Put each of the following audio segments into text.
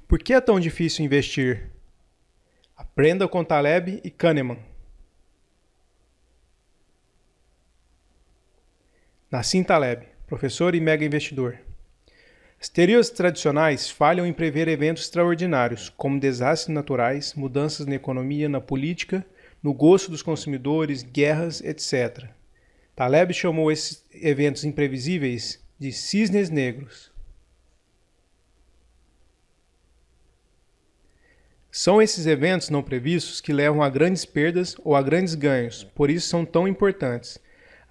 Por que é tão difícil investir? Aprenda com Taleb e Kahneman. Nassim Taleb, professor e mega investidor. As teorias tradicionais falham em prever eventos extraordinários, como desastres naturais, mudanças na economia, na política, no gosto dos consumidores, guerras, etc. Taleb chamou esses eventos imprevisíveis de cisnes negros. São esses eventos não previstos que levam a grandes perdas ou a grandes ganhos, por isso são tão importantes.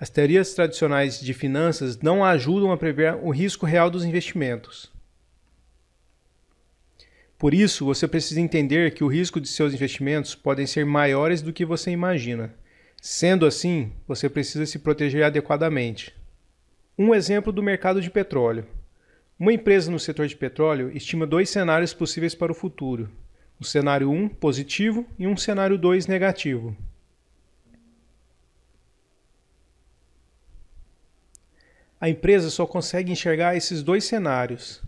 As teorias tradicionais de finanças não ajudam a prever o risco real dos investimentos. Por isso, você precisa entender que o risco de seus investimentos podem ser maiores do que você imagina. Sendo assim, você precisa se proteger adequadamente. Um exemplo do mercado de petróleo. Uma empresa no setor de petróleo estima dois cenários possíveis para o futuro. Um cenário 1 positivo e um cenário 2 negativo. A empresa só consegue enxergar esses dois cenários.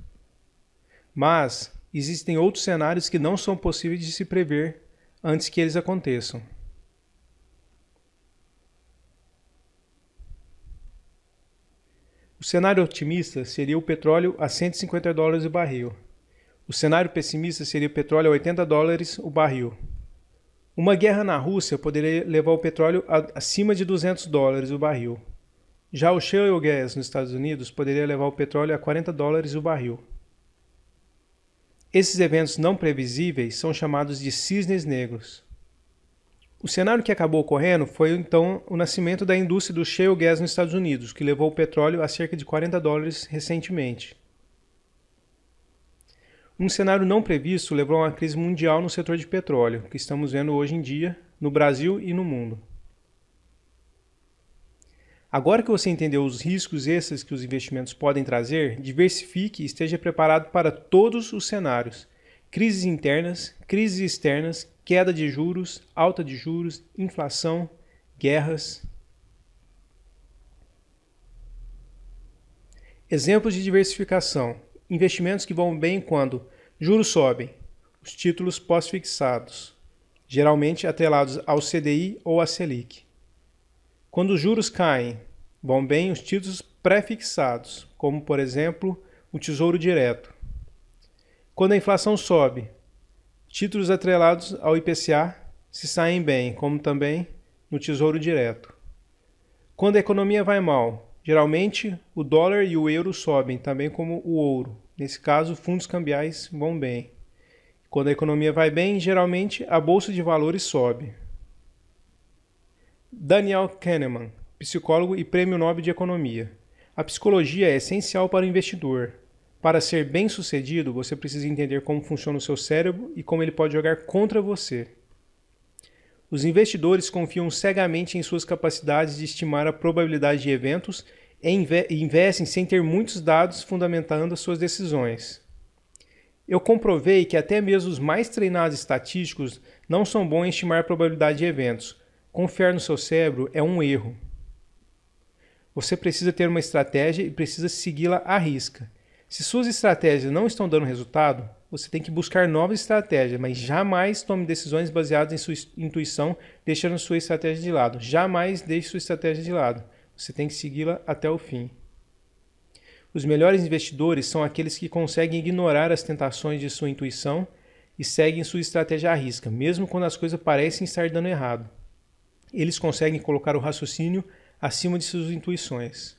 Mas existem outros cenários que não são possíveis de se prever antes que eles aconteçam. O cenário otimista seria o petróleo a $150 o barril. O cenário pessimista seria o petróleo a $80 o barril. Uma guerra na Rússia poderia levar o petróleo acima de $200 o barril. Já o shale gas nos Estados Unidos poderia levar o petróleo a $40 o barril. Esses eventos não previsíveis são chamados de cisnes negros. O cenário que acabou ocorrendo foi então o nascimento da indústria do shale gas nos Estados Unidos, que levou o petróleo a cerca de $40 recentemente. Um cenário não previsto levou a uma crise mundial no setor de petróleo, que estamos vendo hoje em dia no Brasil e no mundo. Agora que você entendeu os riscos extras que os investimentos podem trazer, diversifique e esteja preparado para todos os cenários. Crises internas, crises externas, queda de juros, alta de juros, inflação, guerras. Exemplos de diversificação. Investimentos que vão bem quando juros sobem, os títulos pós-fixados, geralmente atrelados ao CDI ou à Selic. Quando os juros caem, vão bem os títulos pré-fixados, como por exemplo o Tesouro Direto. Quando a inflação sobe, títulos atrelados ao IPCA se saem bem, como também no Tesouro Direto. Quando a economia vai mal, geralmente o dólar e o euro sobem, também como o ouro. Nesse caso, fundos cambiais vão bem. Quando a economia vai bem, geralmente a bolsa de valores sobe. Daniel Kahneman, psicólogo e prêmio Nobel de Economia. A psicologia é essencial para o investidor. Para ser bem-sucedido, você precisa entender como funciona o seu cérebro e como ele pode jogar contra você. Os investidores confiam cegamente em suas capacidades de estimar a probabilidade de eventos e investem sem ter muitos dados fundamentando as suas decisões. Eu comprovei que até mesmo os mais treinados estatísticos não são bons em estimar a probabilidade de eventos. Confiar no seu cérebro é um erro. Você precisa ter uma estratégia e precisa segui-la à risca. Se suas estratégias não estão dando resultado, você tem que buscar novas estratégias, mas jamais tome decisões baseadas em sua intuição, deixando sua estratégia de lado. Jamais deixe sua estratégia de lado. Você tem que segui-la até o fim. Os melhores investidores são aqueles que conseguem ignorar as tentações de sua intuição e seguem sua estratégia à risca, mesmo quando as coisas parecem estar dando errado. Eles conseguem colocar o raciocínio acima de suas intuições.